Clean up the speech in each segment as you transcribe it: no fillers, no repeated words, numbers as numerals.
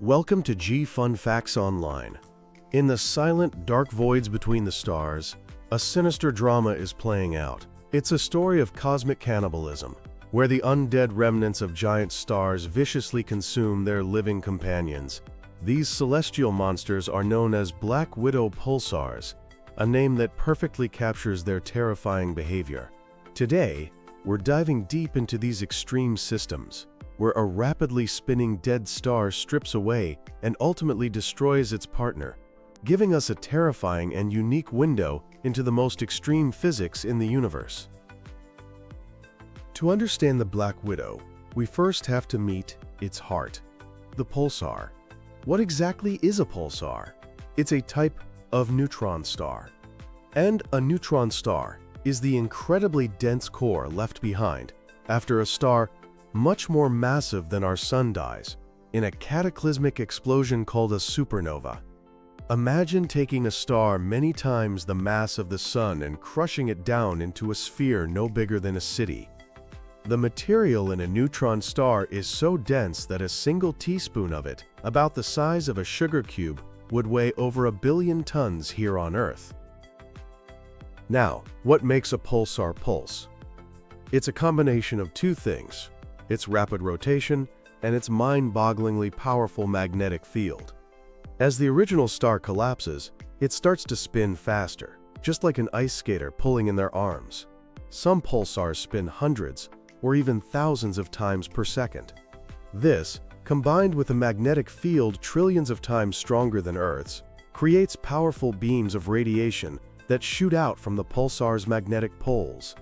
Welcome to G Fun Facts Online. In the silent, dark voids between the stars, a sinister drama is playing out. It's a story of cosmic cannibalism, where the undead remnants of giant stars viciously consume their living companions. These celestial monsters are known as Black Widow pulsars, a name that perfectly captures their terrifying behavior. Today, we're diving deep into these extreme systems, where a rapidly spinning dead star strips away and ultimately destroys its partner, giving us a terrifying and unique window into the most extreme physics in the universe. To understand the Black Widow, we first have to meet its heart, the pulsar. What exactly is a pulsar? It's a type of neutron star. And a neutron star is the incredibly dense core left behind after a star much more massive than our Sun dies, in a cataclysmic explosion called a supernova. Imagine taking a star many times the mass of the Sun and crushing it down into a sphere no bigger than a city. The material in a neutron star is so dense that a single teaspoon of it, about the size of a sugar cube, would weigh over 1 billion tons here on Earth. Now, what makes a pulsar pulse? It's a combination of two things: its rapid rotation and its mind-bogglingly powerful magnetic field. As the original star collapses, it starts to spin faster, just like an ice skater pulling in their arms. Some pulsars spin hundreds or even thousands of times per second. This, combined with a magnetic field trillions of times stronger than Earth's, creates powerful beams of radiation that shoot out from the pulsar's magnetic poles.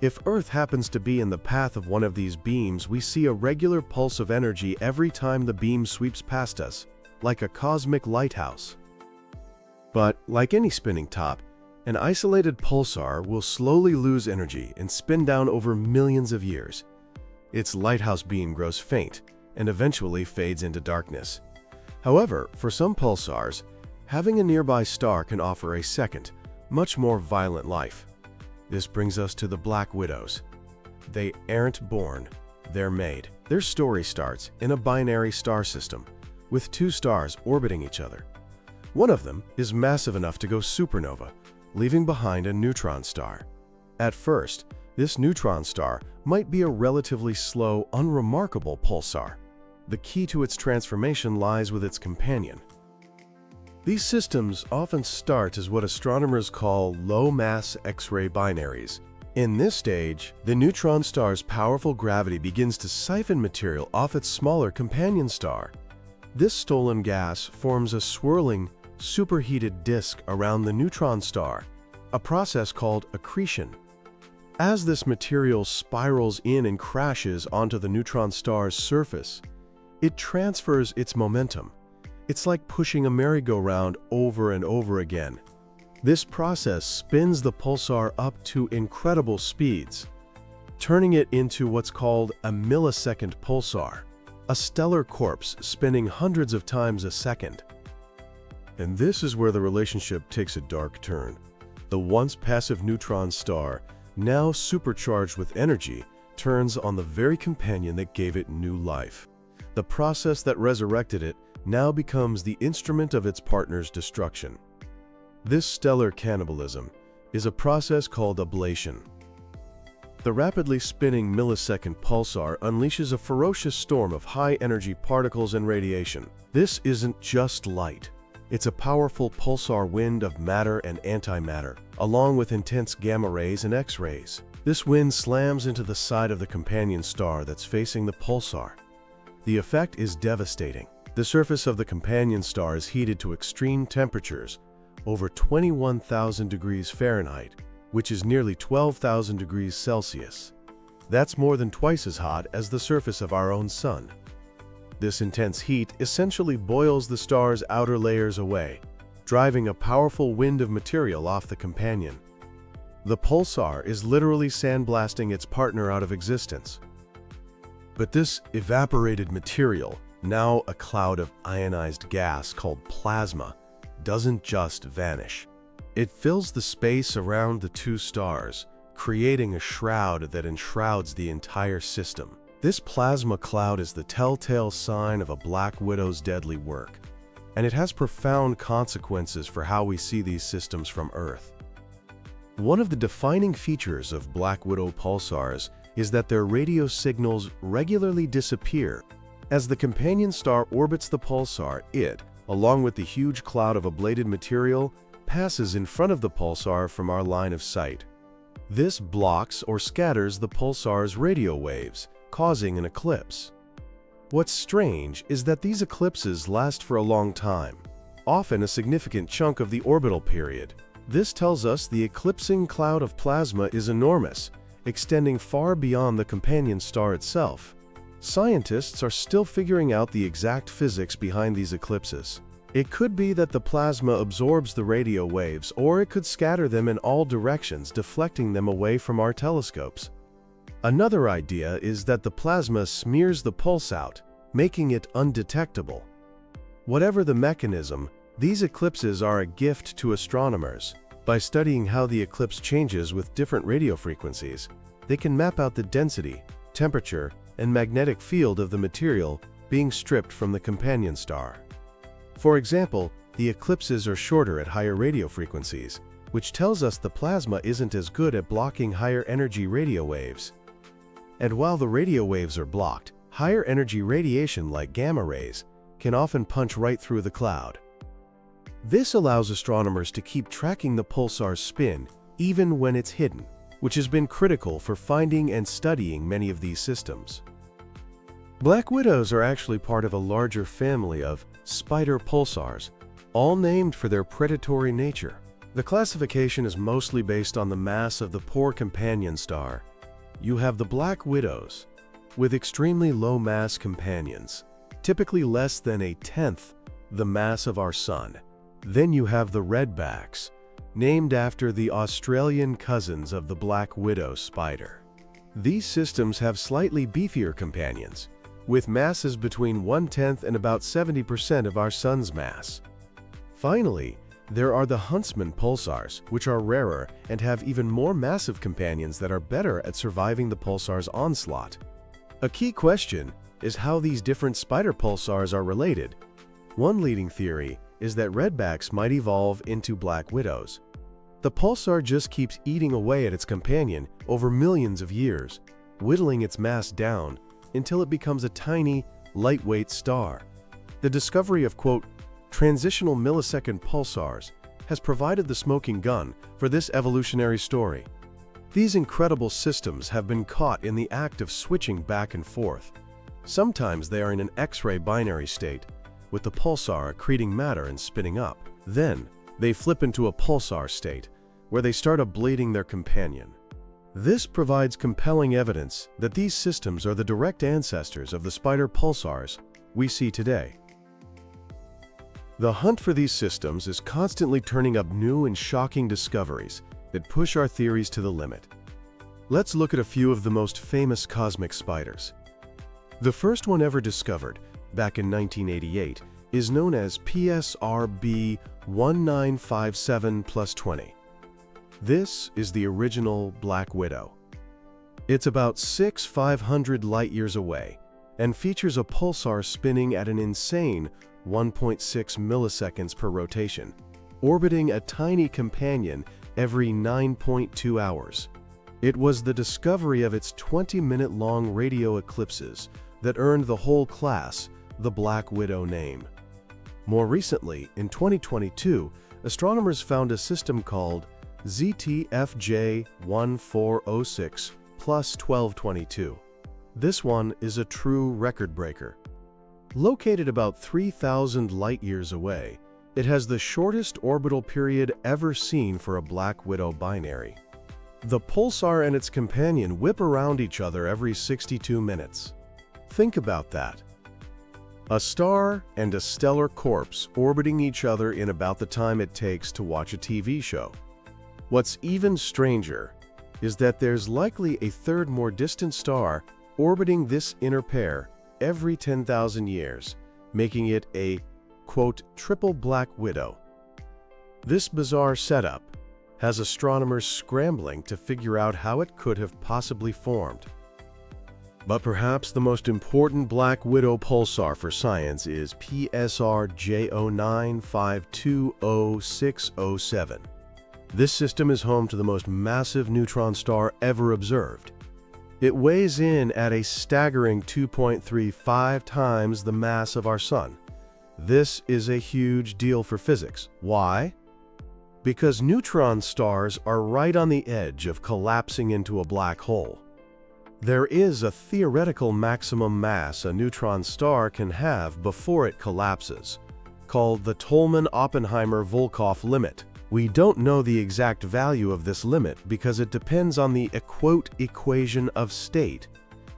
If Earth happens to be in the path of one of these beams, we see a regular pulse of energy every time the beam sweeps past us, like a cosmic lighthouse. But, like any spinning top, an isolated pulsar will slowly lose energy and spin down over millions of years. Its lighthouse beam grows faint and eventually fades into darkness. However, for some pulsars, having a nearby star can offer a second, much more violent life. This brings us to the Black Widows. They aren't born, they're made. Their story starts in a binary star system, with two stars orbiting each other. One of them is massive enough to go supernova, leaving behind a neutron star. At first, this neutron star might be a relatively slow, unremarkable pulsar. The key to its transformation lies with its companion. These systems often start as what astronomers call low-mass X-ray binaries. In this stage, the neutron star's powerful gravity begins to siphon material off its smaller companion star. This stolen gas forms a swirling, superheated disk around the neutron star, a process called accretion. As this material spirals in and crashes onto the neutron star's surface, it transfers its momentum. It's like pushing a merry-go-round over and over again. This process spins the pulsar up to incredible speeds, turning it into what's called a millisecond pulsar, a stellar corpse spinning hundreds of times a second. And this is where the relationship takes a dark turn. The once passive neutron star, now supercharged with energy, turns on the very companion that gave it new life. The process that resurrected it now becomes the instrument of its partner's destruction. This stellar cannibalism is a process called ablation. The rapidly spinning millisecond pulsar unleashes a ferocious storm of high-energy particles and radiation. This isn't just light. It's a powerful pulsar wind of matter and antimatter, along with intense gamma rays and X-rays. This wind slams into the side of the companion star that's facing the pulsar. The effect is devastating. The surface of the companion star is heated to extreme temperatures, over 21,000 degrees Fahrenheit, which is nearly 12,000 degrees Celsius. That's more than twice as hot as the surface of our own Sun. This intense heat essentially boils the star's outer layers away, driving a powerful wind of material off the companion. The pulsar is literally sandblasting its partner out of existence. But this evaporated material, now a cloud of ionized gas called plasma, doesn't just vanish. It fills the space around the two stars, creating a shroud that enshrouds the entire system. This plasma cloud is the telltale sign of a black widow's deadly work, and it has profound consequences for how we see these systems from Earth. One of the defining features of black widow pulsars is that their radio signals regularly disappear. As the companion star orbits the pulsar, it, along with the huge cloud of ablated material, passes in front of the pulsar from our line of sight. This blocks or scatters the pulsar's radio waves, causing an eclipse. What's strange is that these eclipses last for a long time, often a significant chunk of the orbital period. This tells us the eclipsing cloud of plasma is enormous, extending far beyond the companion star itself. Scientists are still figuring out the exact physics behind these eclipses. It could be that the plasma absorbs the radio waves, or it could scatter them in all directions, deflecting them away from our telescopes. Another idea is that the plasma smears the pulse out, making it undetectable. Whatever the mechanism, these eclipses are a gift to astronomers. By studying how the eclipse changes with different radio frequencies, they can map out the density, temperature, and magnetic field of the material being stripped from the companion star. For example, the eclipses are shorter at higher radio frequencies, which tells us the plasma isn't as good at blocking higher energy radio waves. And while the radio waves are blocked, higher energy radiation like gamma rays can often punch right through the cloud. This allows astronomers to keep tracking the pulsar's spin even when it's hidden, which has been critical for finding and studying many of these systems. Black widows are actually part of a larger family of spider pulsars, all named for their predatory nature. The classification is mostly based on the mass of the poor companion star. You have the black widows, with extremely low mass companions, typically less than 1/10 the mass of our Sun. Then you have the redbacks, named after the Australian cousins of the black widow spider. These systems have slightly beefier companions, with masses between 1/10 and about 70% of our Sun's mass. Finally, there are the huntsman pulsars, which are rarer and have even more massive companions that are better at surviving the pulsar's onslaught. A key question is how these different spider pulsars are related. One leading theory is that redbacks might evolve into black widows. The pulsar just keeps eating away at its companion over millions of years, whittling its mass down until it becomes a tiny, lightweight star. The discovery of, quote, transitional millisecond pulsars has provided the smoking gun for this evolutionary story. These incredible systems have been caught in the act of switching back and forth. Sometimes they are in an X-ray binary state, with the pulsar accreting matter and spinning up. Then, they flip into a pulsar state, where they start ablating their companion. This provides compelling evidence that these systems are the direct ancestors of the spider pulsars we see today. The hunt for these systems is constantly turning up new and shocking discoveries that push our theories to the limit. Let's look at a few of the most famous cosmic spiders. The first one ever discovered, back in 1988, is known as PSRB 1957+20. This is the original Black Widow. It's about 6,500 light-years away and features a pulsar spinning at an insane 1.6 milliseconds per rotation, orbiting a tiny companion every 9.2 hours. It was the discovery of its 20-minute-long radio eclipses that earned the whole class the Black Widow name. More recently, in 2022, astronomers found a system called ZTFJ 1406+1222. This one is a true record breaker. Located about 3,000 light-years away, it has the shortest orbital period ever seen for a Black Widow binary. The pulsar and its companion whip around each other every 62 minutes. Think about that. A star and a stellar corpse orbiting each other in about the time it takes to watch a TV show. What's even stranger is that there's likely a third more distant star orbiting this inner pair every 10,000 years, making it a, quote, triple Black Widow. This bizarre setup has astronomers scrambling to figure out how it could have possibly formed. But perhaps the most important Black Widow pulsar for science is PSR J09520607. This system is home to the most massive neutron star ever observed. It weighs in at a staggering 2.35 times the mass of our Sun. This is a huge deal for physics. Why? Because neutron stars are right on the edge of collapsing into a black hole. There is a theoretical maximum mass a neutron star can have before it collapses, called the Tolman-Oppenheimer-Volkoff limit. We don't know the exact value of this limit because it depends on the equation of state,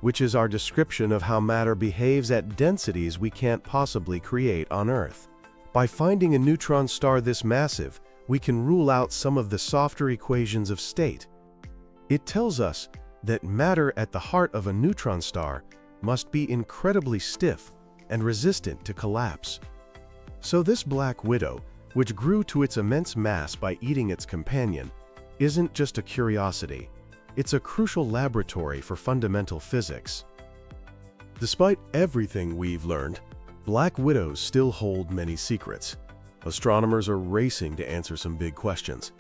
which is our description of how matter behaves at densities we can't possibly create on Earth. By finding a neutron star this massive, we can rule out some of the softer equations of state. It tells us that matter at the heart of a neutron star must be incredibly stiff and resistant to collapse. So this Black Widow, which grew to its immense mass by eating its companion, isn't just a curiosity. It's a crucial laboratory for fundamental physics. Despite everything we've learned, Black Widows still hold many secrets. Astronomers are racing to answer some big questions.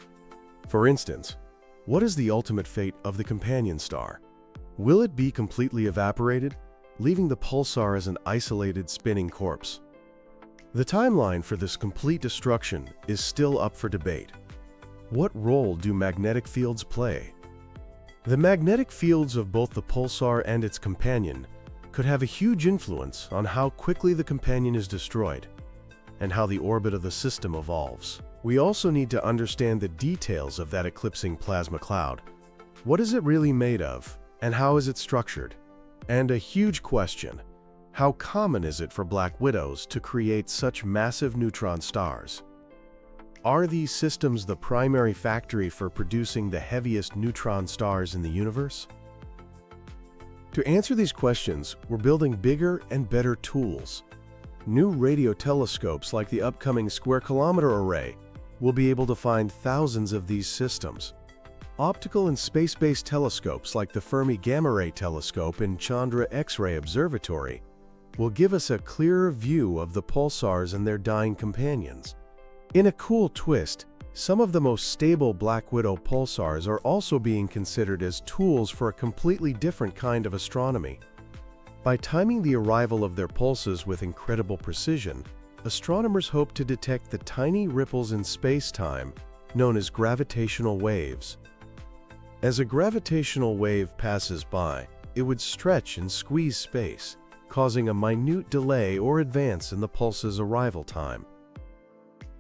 For instance, what is the ultimate fate of the companion star? Will it be completely evaporated, leaving the pulsar as an isolated spinning corpse? The timeline for this complete destruction is still up for debate. What role do magnetic fields play? The magnetic fields of both the pulsar and its companion could have a huge influence on how quickly the companion is destroyed and how the orbit of the system evolves. We also need to understand the details of that eclipsing plasma cloud. What is it really made of, and how is it structured? And a huge question, how common is it for Black Widows to create such massive neutron stars? Are these systems the primary factory for producing the heaviest neutron stars in the universe? To answer these questions, we're building bigger and better tools. New radio telescopes like the upcoming Square Kilometer Array will be able to find thousands of these systems. Optical and space-based telescopes like the Fermi Gamma Ray Telescope and Chandra X-ray Observatory will give us a clearer view of the pulsars and their dying companions. In a cool twist, some of the most stable Black Widow pulsars are also being considered as tools for a completely different kind of astronomy. By timing the arrival of their pulses with incredible precision, astronomers hope to detect the tiny ripples in space-time known as gravitational waves. As a gravitational wave passes by, it would stretch and squeeze space, causing a minute delay or advance in the pulse's arrival time.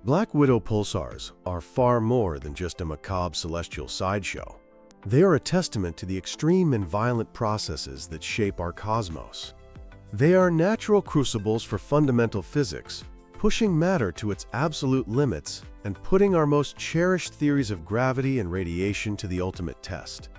Black Widow pulsars are far more than just a macabre celestial sideshow. They are a testament to the extreme and violent processes that shape our cosmos. They are natural crucibles for fundamental physics, pushing matter to its absolute limits and putting our most cherished theories of gravity and radiation to the ultimate test.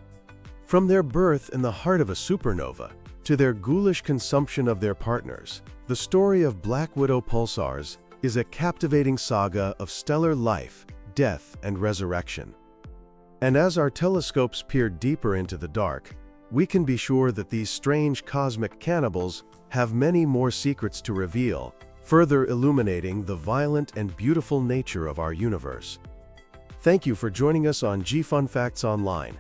From their birth in the heart of a supernova to their ghoulish consumption of their partners, the story of Black Widow pulsars is a captivating saga of stellar life, death, and resurrection. And as our telescopes peer deeper into the dark, we can be sure that these strange cosmic cannibals have many more secrets to reveal, further illuminating the violent and beautiful nature of our universe. Thank you for joining us on G Fun Facts Online.